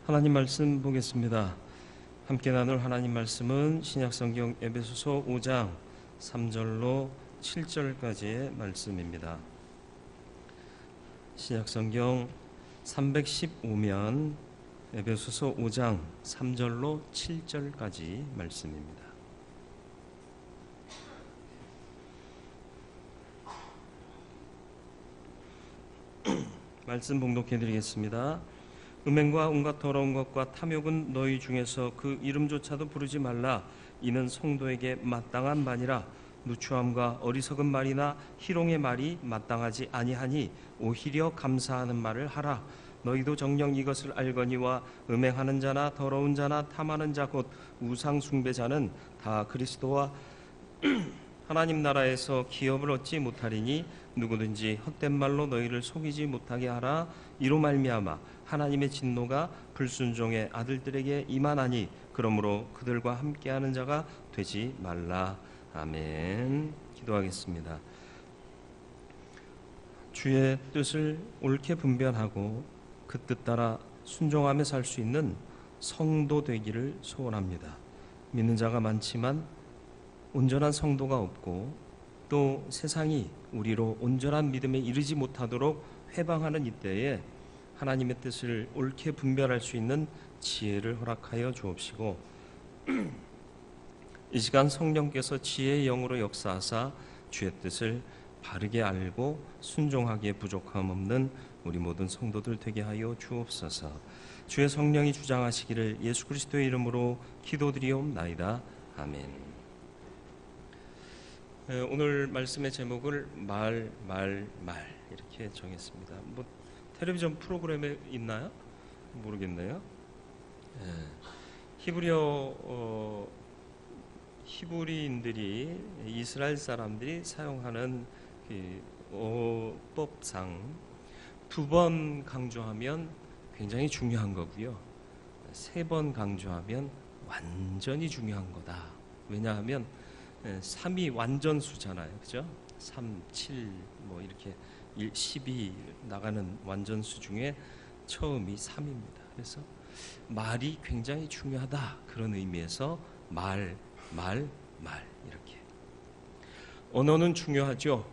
하나님 말씀 보겠습니다. 함께 나눌 하나님 말씀은 신약성경 에베소서 5장 3절로 7절까지의 말씀입니다. 신약성경 315면 에베소서 5장 3절로 7절까지 말씀입니다. 말씀 봉독해 드리겠습니다. 음행과 온갖 더러운 것과 탐욕은 너희 중에서 그 이름조차도 부르지 말라. 이는 성도에게 마땅한 말이라. 누추함과 어리석은 말이나 희롱의 말이 마땅하지 아니하니 오히려 감사하는 말을 하라. 너희도 정녕 이것을 알거니와 음행하는 자나 더러운 자나 탐하는 자 곧 우상 숭배자는 다 그리스도와 하나님 나라에서 기업을 얻지 못하리니 누구든지 헛된 말로 너희를 속이지 못하게 하라. 이로 말미암아 하나님의 진노가 불순종의 아들들에게 임하나니 그러므로 그들과 함께하는 자가 되지 말라. 아멘. 기도하겠습니다. 주의 뜻을 옳게 분별하고 그 뜻 따라 순종하며 살 수 있는 성도 되기를 소원합니다. 믿는 자가 많지만 온전한 성도가 없고 또 세상이 우리로 온전한 믿음에 이르지 못하도록 회방하는 이때에 하나님의 뜻을 옳게 분별할 수 있는 지혜를 허락하여 주옵시고 이 시간 성령께서 지혜의 영으로 역사하사 주의 뜻을 바르게 알고 순종하기에 부족함 없는 우리 모든 성도들 되게 하여 주옵소서. 주의 성령이 주장하시기를 예수 그리스도의 이름으로 기도드리옵나이다. 아멘. 오늘 말씀의 제목을 말 이렇게 정했습니다. 텔레비전 프로그램에 있나요? 모르겠네요. 히브리인들이 이스라엘 사람들이 사용하는 어법상 2번 강조하면 굉장히 중요한 거고요. 3번 강조하면 완전히 중요한 거다. 왜냐하면 3이 완전수잖아요. 그죠? 3, 7 뭐 이렇게 12 나가는 완전수 중에 처음이 3입니다. 그래서 말이 굉장히 중요하다. 그런 의미에서 말 이렇게. 언어는 중요하죠.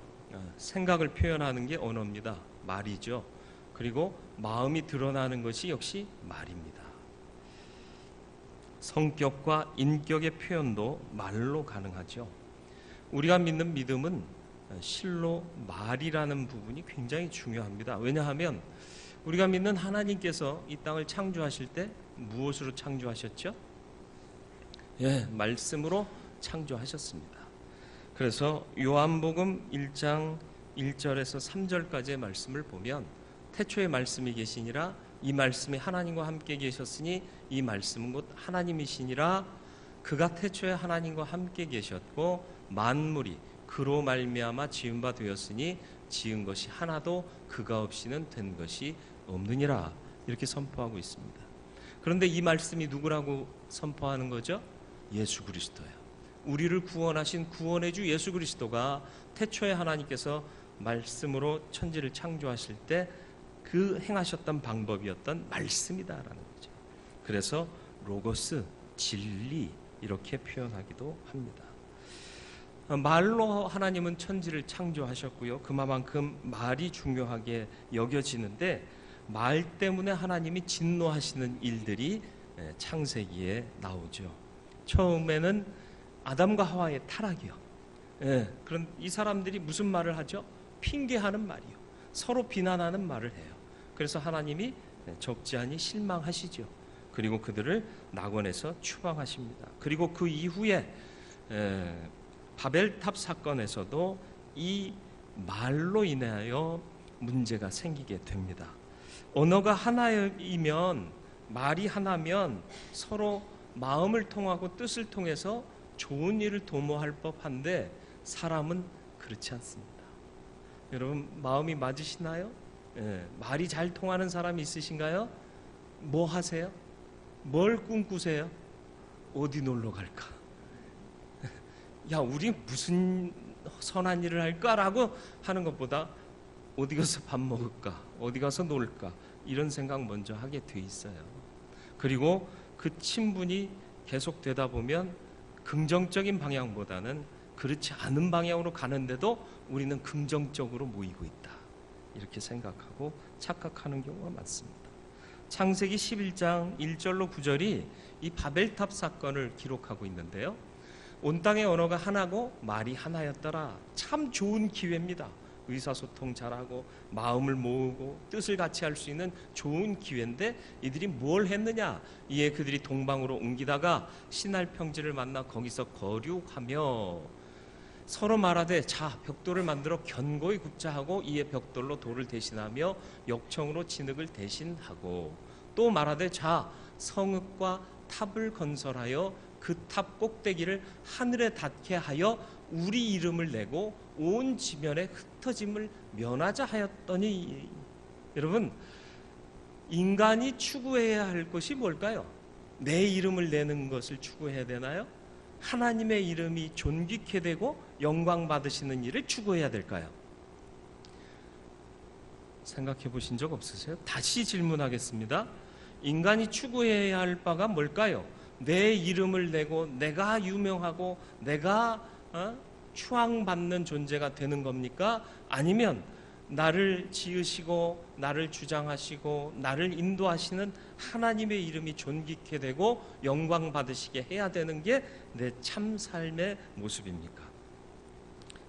생각을 표현하는 게 언어입니다. 말이죠. 그리고 마음이 드러나는 것이 역시 말입니다. 성격과 인격의 표현도 말로 가능하죠. 우리가 믿는 믿음은 실로 말이라는 부분이 굉장히 중요합니다. 왜냐하면 우리가 믿는 하나님께서 이 땅을 창조하실 때 무엇으로 창조하셨죠? 말씀으로 창조하셨습니다. 그래서 요한복음 1장 1절에서 3절까지의 말씀을 보면 태초에 말씀이 계시니라 이 말씀이 하나님과 함께 계셨으니 이 말씀은 곧 하나님이시니라. 그가 태초에 하나님과 함께 계셨고 만물이 그로 말미암아 지은 바 되었으니 지은 것이 하나도 그가 없이는 된 것이 없느니라. 이렇게 선포하고 있습니다. 그런데 이 말씀이 누구라고 선포하는 거죠? 예수 그리스도예요. 우리를 구원하신 구원의 주 예수 그리스도가 태초에 하나님께서 말씀으로 천지를 창조하실 때 그 행하셨던 방법이었던 말씀이다라는 거죠. 그래서 로고스, 진리 이렇게 표현하기도 합니다. 말로 하나님은 천지를 창조하셨고요. 그만큼 말이 중요하게 여겨지는데 말 때문에 하나님이 진노하시는 일들이 창세기에 나오죠. 처음에는 아담과 하와의 타락이요. 그런 이 사람들이 무슨 말을 하죠? 핑계하는 말이요. 서로 비난하는 말을 해요. 그래서 하나님이 적지 않이 실망하시죠. 그리고 그들을 낙원에서 추방하십니다. 그리고 그 이후에 바벨탑 사건에서도 이 말로 인하여 문제가 생기게 됩니다. 언어가 하나이면 말이 하나면 서로 마음을 통하고 뜻을 통해서 좋은 일을 도모할 법한데 사람은 그렇지 않습니다. 여러분 마음이 맞으시나요? 말이 잘 통하는 사람이 있으신가요? 뭐 하세요? 뭘 꿈꾸세요? 어디 놀러 갈까? 야, 우리 무슨 선한 일을 할까라고 하는 것보다 어디 가서 밥 먹을까? 어디 가서 놀까? 이런 생각 먼저 하게 돼 있어요. 그리고 그 친분이 계속되다 보면 긍정적인 방향보다는 그렇지 않은 방향으로 가는데도 우리는 긍정적으로 모이고 있다, 이렇게 생각하고 착각하는 경우가 많습니다. 창세기 11장 1절로 9절이 이 바벨탑 사건을 기록하고 있는데요, 온 땅의 언어가 하나고 말이 하나였더라. 참 좋은 기회입니다. 의사소통 잘하고 마음을 모으고 뜻을 같이 할 수 있는 좋은 기회인데 이들이 뭘 했느냐, 이에 그들이 동방으로 옮기다가 시날 평지를 만나 거기서 거류하며 서로 말하되 자 벽돌을 만들어 견고히 굽자 하고 이에 벽돌로 돌을 대신하며 역청으로 진흙을 대신하고 또 말하되 자 성읍과 탑을 건설하여 그 탑 꼭대기를 하늘에 닿게 하여 우리 이름을 내고 온 지면에 흩어짐을 면하자 하였더니, 여러분, 인간이 추구해야 할 것이 뭘까요? 내 이름을 내는 것을 추구해야 되나요? 하나님의 이름이 존귀케 되고 영광 받으시는 일을 추구해야 될까요? 생각해 보신 적 없으세요? 다시 질문하겠습니다. 인간이 추구해야 할 바가 뭘까요? 내 이름을 내고 내가 유명하고 내가 추앙받는 존재가 되는 겁니까? 아니면 나를 지으시고 나를 주장하시고 나를 인도하시는 하나님의 이름이 존귀케 되고 영광 받으시게 해야 되는 게 내 참 삶의 모습입니까?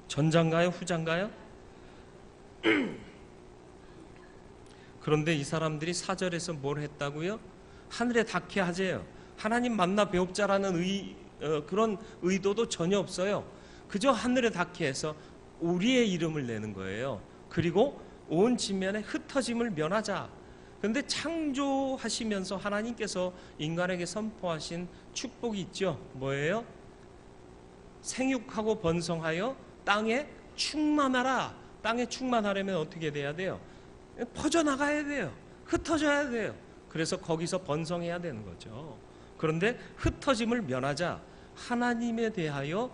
전자인가요? 후자인가요? 그런데 이 사람들이 4절에서 뭘 했다고요? 하늘에 닿게 하재요. 하나님 만나 배웁자라는 그런 의도도 전혀 없어요. 그저 하늘에 닿게 해서 우리의 이름을 내는 거예요. 그리고 온 지면에 흩어짐을 면하자. 그런데 창조하시면서 하나님께서 인간에게 선포하신 축복이 있죠. 뭐예요? 생육하고 번성하여 땅에 충만하라. 땅에 충만하려면 어떻게 돼야 돼요? 퍼져나가야 돼요. 흩어져야 돼요. 그래서 거기서 번성해야 되는 거죠. 그런데 흩어짐을 면하자 하나님에 대하여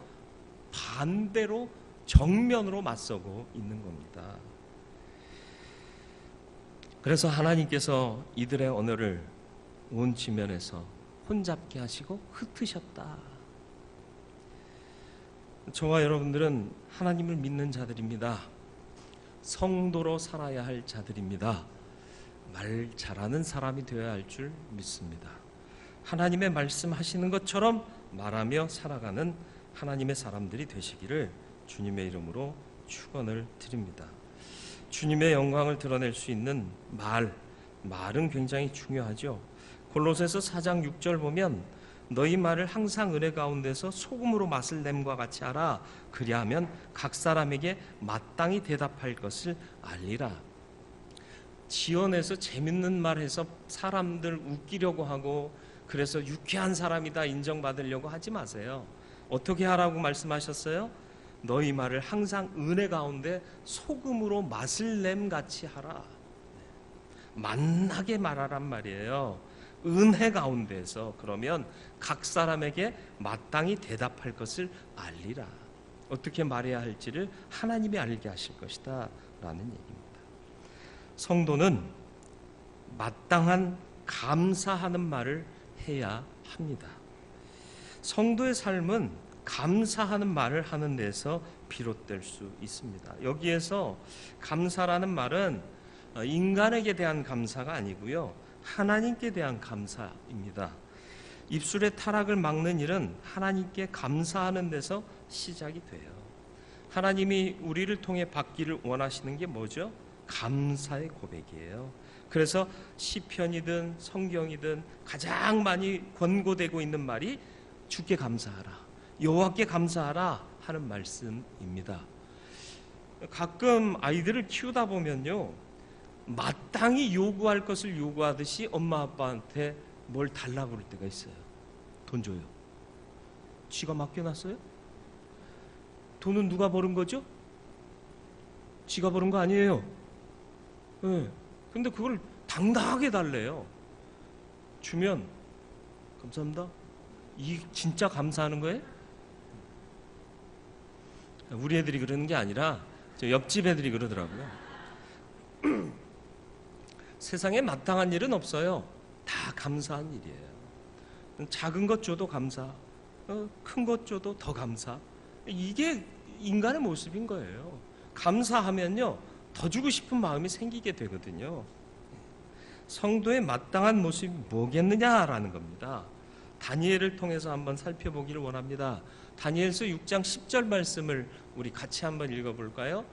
반대로 정면으로 맞서고 있는 겁니다. 그래서 하나님께서 이들의 언어를 온 지면에서 혼잡게 하시고 흩으셨다. 저와 여러분들은 하나님을 믿는 자들입니다. 성도로 살아야 할 자들입니다. 말 잘하는 사람이 되어야 할 줄 믿습니다. 하나님의 말씀하시는 것처럼 말하며 살아가는 하나님의 사람들이 되시기를 주님의 이름으로 축원을 드립니다. 주님의 영광을 드러낼 수 있는 말은 굉장히 중요하죠. 골로새서 4장 6절 보면 너희 말을 항상 은혜 가운데서 소금으로 맛을 냄과 같이 하라. 그리하면 각 사람에게 마땅히 대답할 것을 알리라. 지어내서 재밌는 말해서 사람들 웃기려고 하고 그래서 유쾌한 사람이다 인정받으려고 하지 마세요. 어떻게 하라고 말씀하셨어요? 너희 말을 항상 은혜 가운데 소금으로 맛을 냄같이 하라. 만나게 말하란 말이에요. 은혜 가운데서. 그러면 각 사람에게 마땅히 대답할 것을 알리라. 어떻게 말해야 할지를 하나님이 알게 하실 것이다 라는 얘기입니다. 성도는 마땅한 감사하는 말을 해야 합니다. 성도의 삶은 감사하는 말을 하는 데서 비롯될 수 있습니다. 여기에서 감사라는 말은 인간에게 대한 감사가 아니고요, 하나님께 대한 감사입니다. 입술의 타락을 막는 일은 하나님께 감사하는 데서 시작이 돼요. 하나님이 우리를 통해 받기를 원하시는 게 뭐죠? 감사의 고백이에요. 그래서 시편이든 성경이든 가장 많이 권고되고 있는 말이 주께 감사하라, 여호와께 감사하라 하는 말씀입니다. 가끔 아이들을 키우다 보면요, 마땅히 요구할 것을 요구하듯이 엄마 아빠한테 뭘 달라고 그럴 때가 있어요. 돈 줘요. 지가 맡겨놨어요? 돈은 누가 버는 거죠? 지가 버는 거 아니에요. 네. 근데 그걸 당당하게 달래요. 주면 감사합니다. 이 진짜 감사하는 거예요? 우리 애들이 그러는 게 아니라 저 옆집 애들이 그러더라고요. 세상에 마땅한 일은 없어요. 다 감사한 일이에요. 작은 것 줘도 감사, 큰 것 줘도 더 감사. 이게 인간의 모습인 거예요. 감사하면요, 더 주고 싶은 마음이 생기게 되거든요. 성도의 마땅한 모습이 뭐겠느냐라는 겁니다. 다니엘을 통해서 한번 살펴보기를 원합니다. 다니엘서 6장 10절 말씀을 우리 같이 한번 읽어볼까요?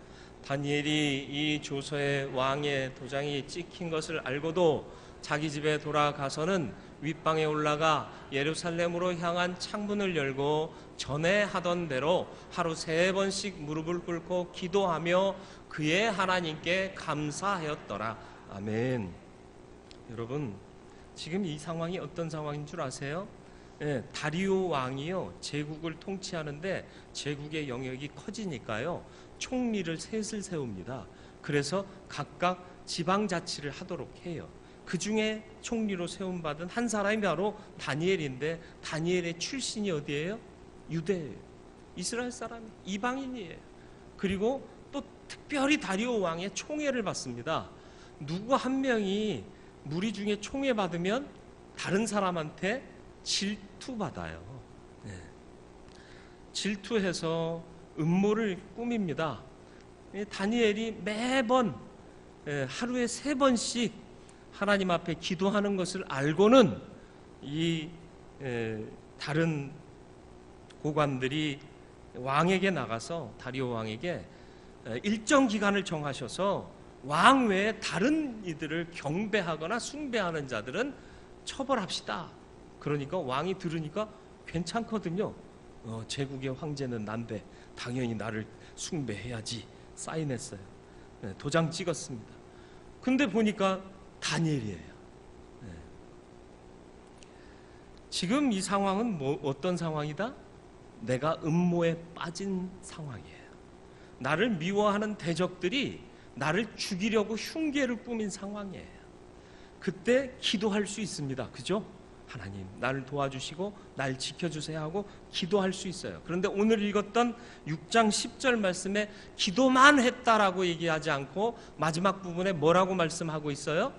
다니엘이 이 조서의 왕의 도장이 찍힌 것을 알고도 자기 집에 돌아가서는 윗방에 올라가 예루살렘으로 향한 창문을 열고 전에 하던 대로 하루 3번씩 무릎을 꿇고 기도하며 그의 하나님께 감사하였더라. 아멘. 여러분, 지금 이 상황이 어떤 상황인 줄 아세요? 다리오 왕이요, 제국을 통치하는데 제국의 영역이 커지니까요, 총리를 셋을 세웁니다. 그래서 각각 지방자치를 하도록 해요. 그 중에 총리로 세움받은 한 사람이 바로 다니엘인데, 다니엘의 출신이 어디예요? 유대예요. 이스라엘 사람이, 이방인이에요. 그리고 또 특별히 다리오 왕의 총애를 받습니다. 누구 한 명이 무리 중에 총애 받으면 다른 사람한테 질투받아요. 질투해서 음모를 꾸밉니다. 다니엘이 매번 하루에 3번씩 하나님 앞에 기도하는 것을 알고는 이 다른 고관들이 왕에게 나가서, 다리오 왕에게 일정 기간을 정하셔서 왕 외에 다른 이들을 경배하거나 숭배하는 자들은 처벌합시다. 그러니까 왕이 들으니까 괜찮거든요. 제국의 황제는 난데 당연히 나를 숭배해야지. 사인했어요. 도장 찍었습니다. 근데 보니까 다니엘이에요. 지금 이 상황은 어떤 상황이다? 내가 음모에 빠진 상황이에요. 나를 미워하는 대적들이 나를 죽이려고 흉계를 꾸민 상황이에요. 그때 기도할 수 있습니다. 그죠? 하나님, 나를 도와주시고 날 지켜주세요 하고 기도할 수 있어요. 그런데 오늘 읽었던 6장 10절 말씀에 기도만 했다라고 얘기하지 않고 마지막 부분에 뭐라고 말씀하고 있어요?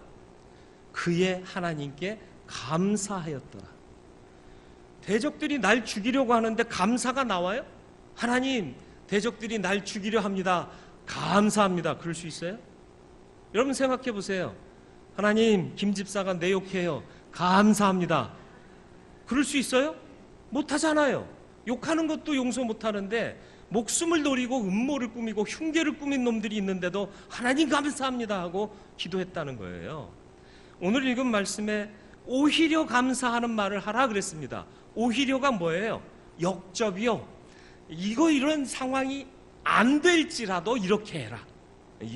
그의 하나님께 감사하였더라. 대적들이 날 죽이려고 하는데 감사가 나와요? 하나님, 대적들이 날 죽이려 합니다. 감사합니다. 그럴 수 있어요? 여러분 생각해 보세요. 하나님, 김 집사가 내 욕해요. 감사합니다. 그럴 수 있어요? 못하잖아요. 욕하는 것도 용서 못하는데 목숨을 노리고 음모를 꾸미고 흉계를 꾸민 놈들이 있는데도 하나님 감사합니다 하고 기도했다는 거예요. 오늘 읽은 말씀에 오히려 감사하는 말을 하라 그랬습니다. 오히려가 뭐예요? 역접이요. 이런 상황이 안 될지라도 이렇게 해라.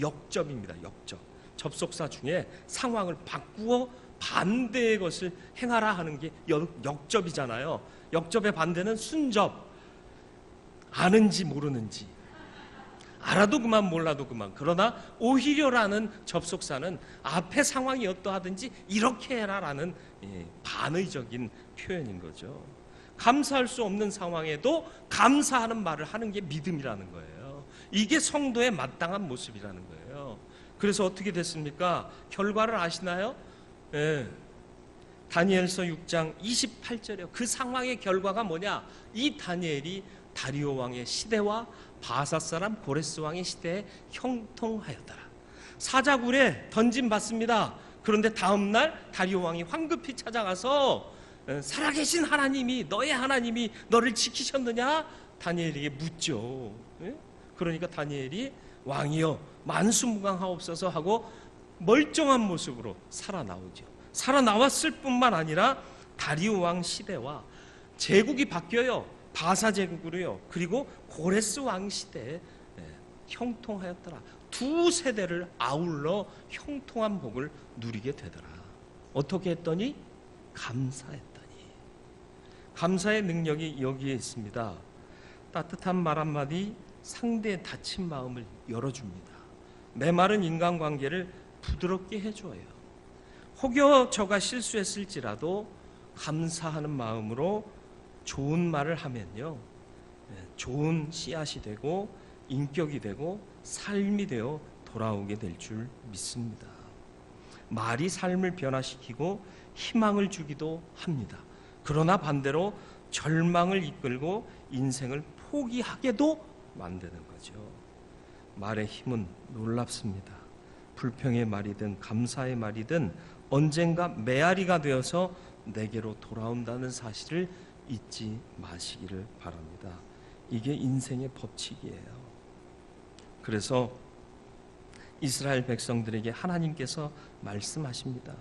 역접입니다. 역접. 접속사 중에 상황을 바꾸어 반대의 것을 행하라 하는 게 역접이잖아요. 역접의 반대는 순접. 아는지 모르는지, 알아도 그만 몰라도 그만. 그러나 오히려라는 접속사는 앞에 상황이 어떠하든지 이렇게 해라라는 반의적인 표현인 거죠. 감사할 수 없는 상황에도 감사하는 말을 하는 게 믿음이라는 거예요. 이게 성도의 마땅한 모습이라는 거예요. 그래서 어떻게 됐습니까? 결과를 아시나요? 다니엘서 6장 28절이요. 그 상황의 결과가 뭐냐? 이 다니엘이 다리오 왕의 시대와 바사 사람 고레스 왕의 시대에 형통하였더라. 사자굴에 던짐받습니다. 그런데 다음날 다리오 왕이 황급히 찾아가서 살아계신 하나님이, 너의 하나님이 너를 지키셨느냐? 다니엘에게 묻죠. 그러니까 다니엘이 왕이여 만수무강하옵소서 하고 멀쩡한 모습으로 살아나오죠. 살아나왔을 뿐만 아니라 다리오 왕 시대와 제국이 바뀌어요. 바사 제국으로요. 그리고 고레스 왕 시대에 형통하였더라. 두 세대를 아울러 형통한 복을 누리게 되더라. 어떻게 했더니? 감사했더니. 감사의 능력이 여기에 있습니다. 따뜻한 말 한마디 상대의 다친 마음을 열어줍니다. 메마른 인간관계를 부드럽게 해줘요. 혹여 저가 실수했을지라도 감사하는 마음으로 좋은 말을 하면요, 좋은 씨앗이 되고 인격이 되고 삶이 되어 돌아오게 될 줄 믿습니다. 말이 삶을 변화시키고 희망을 주기도 합니다. 그러나 반대로 절망을 이끌고 인생을 포기하게도 만드는 거죠. 말의 힘은 놀랍습니다. 불평의 말이든 감사의 말이든 언젠가 메아리가 되어서 내게로 돌아온다는 사실을 잊지 마시기를 바랍니다. 이게 인생의 법칙이에요. 그래서 이스라엘 백성들에게 하나님께서 말씀하십니다.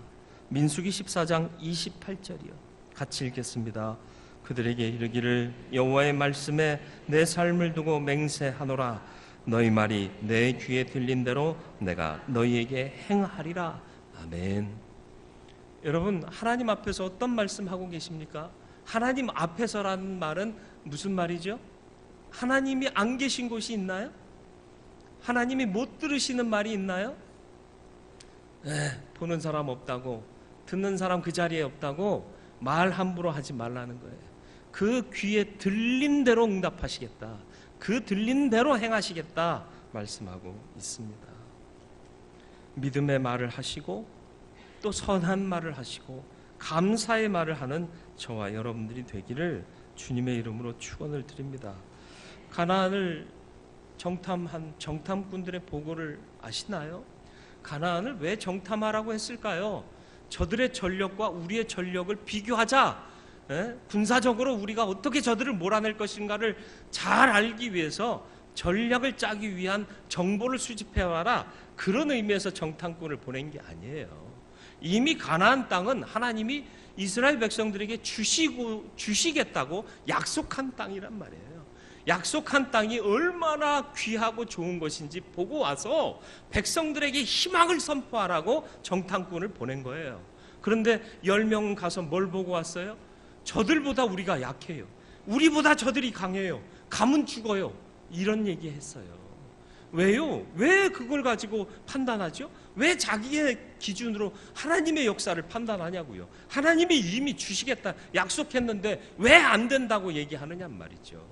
민수기 14장 28절이요. 같이 읽겠습니다. 그들에게 이르기를 여호와의 말씀에 내 삶을 두고 맹세하노라. 너희 말이 내 귀에 들린 대로 내가 너희에게 행하리라. 아멘. 여러분, 하나님 앞에서 어떤 말씀하고 계십니까? 하나님 앞에서라는 말은 무슨 말이죠? 하나님이 안 계신 곳이 있나요? 하나님이 못 들으시는 말이 있나요? 보는 사람 없다고, 듣는 사람 그 자리에 없다고 말 함부로 하지 말라는 거예요. 그 귀에 들린 대로 응답하시겠다. 그 들린 대로 행하시겠다 말씀하고 있습니다. 믿음의 말을 하시고 또 선한 말을 하시고 감사의 말을 하는 저와 여러분들이 되기를 주님의 이름으로 축원을 드립니다. 가나안을 정탐한 정탐꾼들의 보고를 아시나요? 가나안을 왜 정탐하라고 했을까요? 저들의 전력과 우리의 전력을 비교하자. 군사적으로 우리가 어떻게 저들을 몰아낼 것인가를 잘 알기 위해서 전략을 짜기 위한 정보를 수집해와라. 그런 의미에서 정탐꾼을 보낸 게 아니에요. 이미 가나안 땅은 하나님이 이스라엘 백성들에게 주시겠다고 약속한 땅이란 말이에요. 약속한 땅이 얼마나 귀하고 좋은 것인지 보고 와서 백성들에게 희망을 선포하라고 정탐꾼을 보낸 거예요. 그런데 10명은 가서 뭘 보고 왔어요? 저들보다 우리가 약해요. 우리보다 저들이 강해요. 가면 죽어요. 이런 얘기 했어요. 왜요? 왜 그걸 가지고 판단하죠? 왜 자기의 기준으로 하나님의 역사를 판단하냐고요. 하나님이 이미 주시겠다 약속했는데 왜 안 된다고 얘기하느냐 말이죠.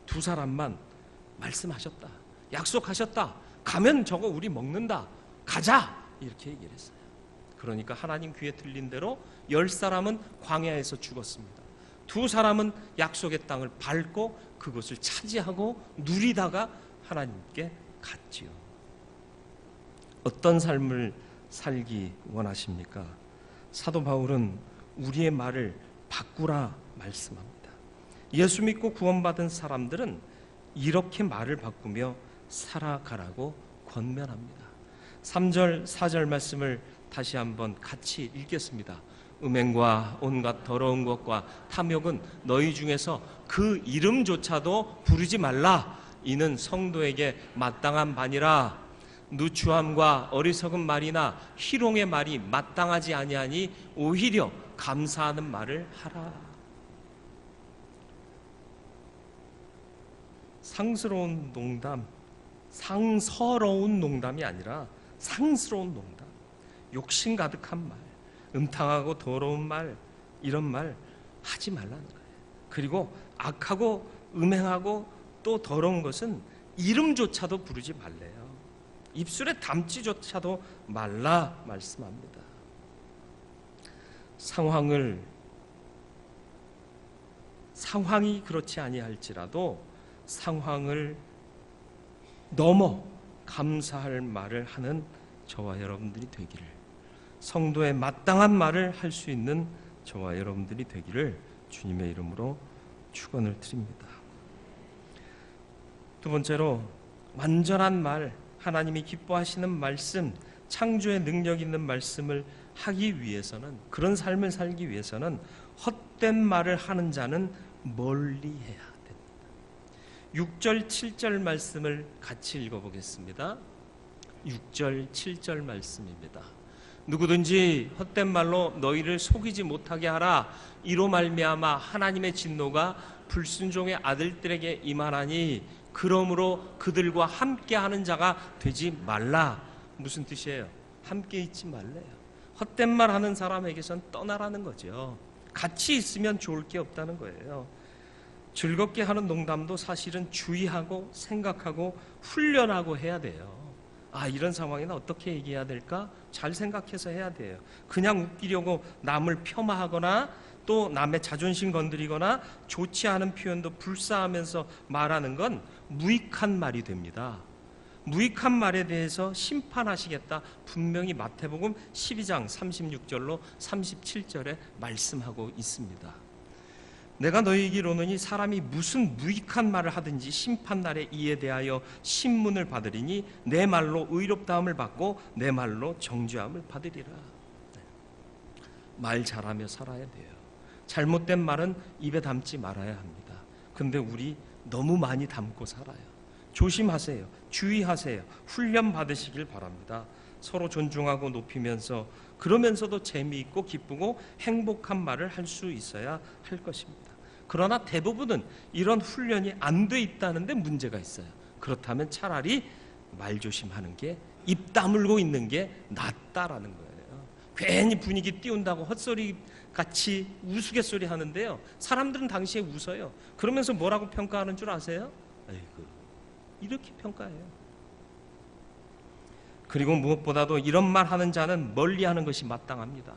두 사람만 말씀하셨다. 약속하셨다. 가면 저거 우리 먹는다. 가자. 이렇게 얘기를 했어요. 그러니까 하나님 귀에 들린 대로 10사람은 광야에서 죽었습니다. 2사람은 약속의 땅을 밟고 그것을 차지하고 누리다가 하나님께 갔지요. 어떤 삶을 살기 원하십니까? 사도 바울은 우리의 말을 바꾸라 말씀합니다. 예수 믿고 구원받은 사람들은 이렇게 말을 바꾸며 살아가라고 권면합니다. 3절, 4절 말씀을 다시 한번 같이 읽겠습니다. 음행과 온갖 더러운 것과 탐욕은 너희 중에서 그 이름조차도 부르지 말라. 이는 성도에게 마땅한 바니라. 누추함과 어리석은 말이나 희롱의 말이 마땅하지 아니하니 오히려 감사하는 말을 하라. 상스러운 농담이 아니라 상스러운 농담, 욕심 가득한 말, 음탕하고 더러운 말, 이런 말 하지 말라는 거예요. 그리고 악하고 음행하고 또 더러운 것은 이름조차도 부르지 말래요. 입술에 담지조차도 말라 말씀합니다. 상황이 그렇지 아니할지라도 상황을 넘어 감사할 말을 하는 저와 여러분들이 되기를, 성도의 마땅한 말을 할 수 있는 저와 여러분들이 되기를 주님의 이름으로 축원을 드립니다. 두 번째로 완전한 말, 하나님이 기뻐하시는 말씀, 창조의 능력 있는 말씀을 하기 위해서는, 그런 삶을 살기 위해서는 헛된 말을 하는 자는 멀리해야 됩니다. 6절 7절 말씀을 같이 읽어보겠습니다. 6절 7절 말씀입니다. 누구든지 헛된 말로 너희를 속이지 못하게 하라. 이로 말미암아 하나님의 진노가 불순종의 아들들에게 임하나니 그러므로 그들과 함께하는 자가 되지 말라. 무슨 뜻이에요? 함께 있지 말래요. 헛된 말 하는 사람에게선 떠나라는 거죠. 같이 있으면 좋을 게 없다는 거예요. 즐겁게 하는 농담도 사실은 주의하고 생각하고 훈련하고 해야 돼요. 이런 상황에는 어떻게 얘기해야 될까? 잘 생각해서 해야 돼요. 그냥 웃기려고 남을 폄하하거나 또 남의 자존심 건드리거나 좋지 않은 표현도 불사하면서 말하는 건 무익한 말이 됩니다. 무익한 말에 대해서 심판하시겠다 분명히 마태복음 12장 36절로 37절에 말씀하고 있습니다. 내가 너희에게 이르노니 사람이 무슨 무익한 말을 하든지 심판날에 이에 대하여 신문을 받으리니 내 말로 의롭다함을 받고 내 말로 정죄함을 받으리라. 말 잘하며 살아야 돼요. 잘못된 말은 입에 담지 말아야 합니다. 근데 우리 너무 많이 담고 살아요. 조심하세요. 주의하세요. 훈련 받으시길 바랍니다. 서로 존중하고 높이면서 그러면서도 재미있고 기쁘고 행복한 말을 할 수 있어야 할 것입니다. 그러나 대부분은 이런 훈련이 안 돼 있다는데 문제가 있어요. 그렇다면 차라리 말 조심하는 게, 입 다물고 있는 게 낫다라는 거예요. 괜히 분위기 띄운다고 헛소리 같이 우스갯소리 하는데요, 사람들은 당시에 웃어요. 그러면서 뭐라고 평가하는 줄 아세요? 아이고, 이렇게 평가해요. 그리고 무엇보다도 이런 말 하는 자는 멀리하는 것이 마땅합니다.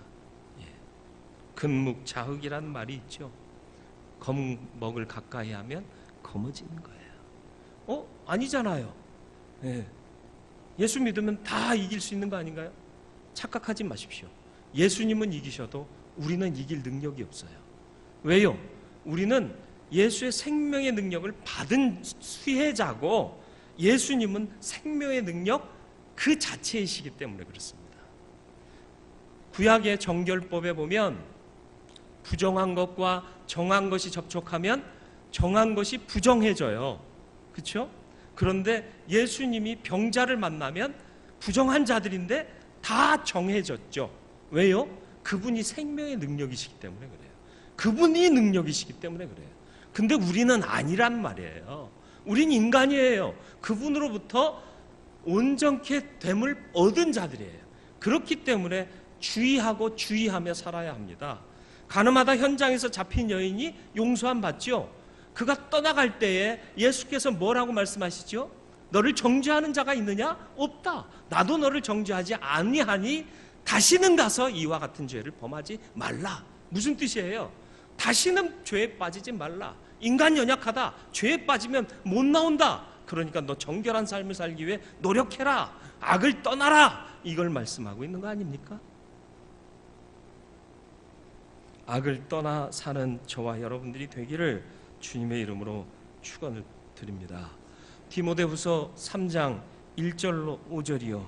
근묵자흑이라는 말이 있죠. 검먹을 가까이 하면 검어지는 거예요. 아니잖아요. 예수 믿으면 다 이길 수 있는 거 아닌가요? 착각하지 마십시오. 예수님은 이기셔도 우리는 이길 능력이 없어요. 왜요? 우리는 예수의 생명의 능력을 받은 수혜자고 예수님은 생명의 능력 그 자체이시기 때문에 그렇습니다. 구약의 정결법에 보면 부정한 것과 정한 것이 접촉하면 정한 것이 부정해져요. 그렇죠? 그런데 예수님이 병자를 만나면 부정한 자들인데 다 정해졌죠. 왜요? 그분이 생명의 능력이시기 때문에 그래요. 그분이 능력이시기 때문에 그래요. 근데 우리는 아니란 말이에요. 우린 인간이에요. 그분으로부터 온전케 됨을 얻은 자들이에요. 그렇기 때문에 주의하고 주의하며 살아야 합니다. 가늠하다 현장에서 잡힌 여인이 용서함 받죠. 그가 떠나갈 때에 예수께서 뭐라고 말씀하시죠? 너를 정죄하는 자가 있느냐? 없다. 나도 너를 정죄하지 아니하니 다시는 가서 이와 같은 죄를 범하지 말라. 무슨 뜻이에요? 다시는 죄에 빠지지 말라. 인간 연약하다. 죄에 빠지면 못 나온다. 그러니까 너 정결한 삶을 살기 위해 노력해라. 악을 떠나라. 이걸 말씀하고 있는 거 아닙니까? 악을 떠나 사는 저와 여러분들이 되기를 주님의 이름으로 축원을 드립니다. 디모데후서 3장 1절로 5절이요.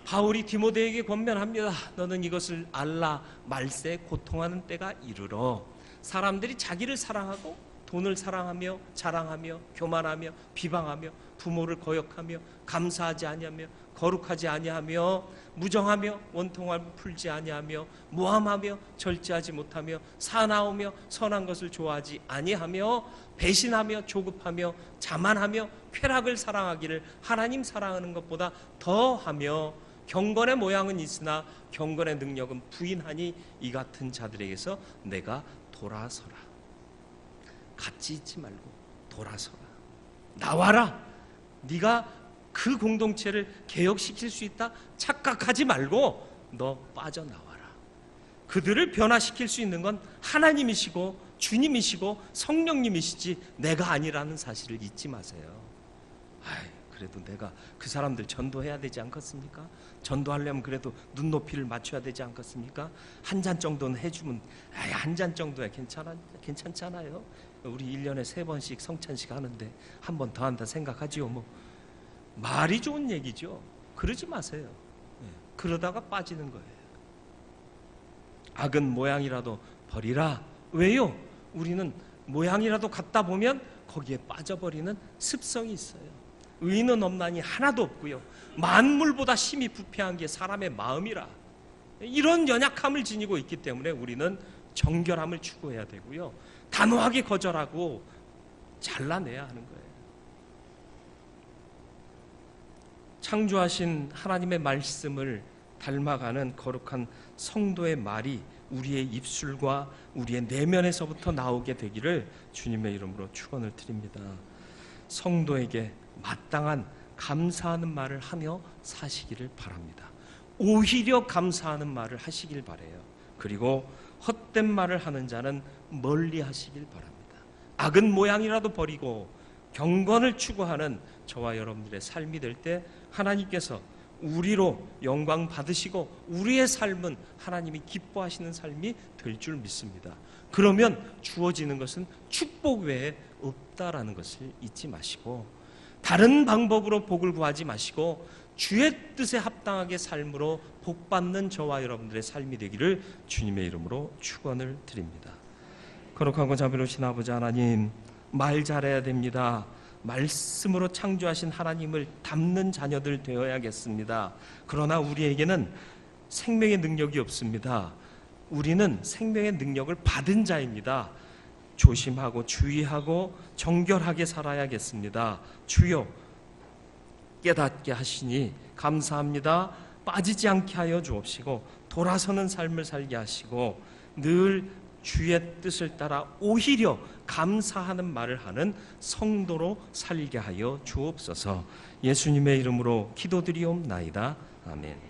바울이 디모데에게 권면합니다. 너는 이것을 알라. 말세에 고통하는 때가 이르러 사람들이 자기를 사랑하고 돈을 사랑하며 자랑하며 교만하며 비방하며 부모를 거역하며 감사하지 아니하며 거룩하지 아니하며 무정하며 원통함을 풀지 아니하며 모함하며 절제하지 못하며 사나우며 선한 것을 좋아하지 아니하며 배신하며 조급하며 자만하며 쾌락을 사랑하기를 하나님 사랑하는 것보다 더하며 경건의 모양은 있으나 경건의 능력은 부인하니 이 같은 자들에게서 내가 돌아서라. 같이 있지 말고 돌아서라. 나와라. 네가 그 공동체를 개혁시킬 수 있다 착각하지 말고 너 빠져나와라. 그들을 변화시킬 수 있는 건 하나님이시고 주님이시고 성령님이시지 내가 아니라는 사실을 잊지 마세요. 그래도 내가 그 사람들 전도해야 되지 않겠습니까? 전도하려면 그래도 눈높이를 맞춰야 되지 않겠습니까? 한 잔 정도는 해주면 한 잔 정도야 괜찮잖아요. 우리 1년에 3번씩 성찬식 하는데 한 번 더 한다 생각하지요. 뭐 말이 좋은 얘기죠. 그러지 마세요. 그러다가 빠지는 거예요. 악은 모양이라도 버리라. 왜요? 우리는 모양이라도 갖다 보면 거기에 빠져버리는 습성이 있어요. 의인은 없나니 하나도 없고요. 만물보다 심히 부패한 게 사람의 마음이라. 이런 연약함을 지니고 있기 때문에 우리는 정결함을 추구해야 되고요. 단호하게 거절하고 잘라내야 하는 거예요. 창조하신 하나님의 말씀을 닮아가는 거룩한 성도의 말이 우리의 입술과 우리의 내면에서부터 나오게 되기를 주님의 이름으로 축원을 드립니다. 성도에게 마땅한 감사하는 말을 하며 사시기를 바랍니다. 오히려 감사하는 말을 하시길 바라요. 그리고 헛된 말을 하는 자는 멀리 하시길 바랍니다. 악은 모양이라도 버리고 경건을 추구하는 저와 여러분들의 삶이 될 때 하나님께서 우리로 영광 받으시고 우리의 삶은 하나님이 기뻐하시는 삶이 될 줄 믿습니다. 그러면 주어지는 것은 축복 외에 없다라는 것을 잊지 마시고 다른 방법으로 복을 구하지 마시고 주의 뜻에 합당하게 삶으로 복받는 저와 여러분들의 삶이 되기를 주님의 이름으로 축원을 드립니다. 거룩하고 자비로우신 아버지 하나님, 말 잘해야 됩니다. 말씀으로 창조하신 하나님을 닮는 자녀들 되어야겠습니다. 그러나 우리에게는 생명의 능력이 없습니다. 우리는 생명의 능력을 받은 자입니다. 조심하고 주의하고 정결하게 살아야겠습니다. 주여 깨닫게 하시니 감사합니다. 빠지지 않게 하여 주옵시고 돌아서는 삶을 살게 하시고 늘 주의 뜻을 따라 오히려 감사하는 말을 하는 성도로 살게 하여 주옵소서. 예수님의 이름으로 기도드리옵나이다. 아멘.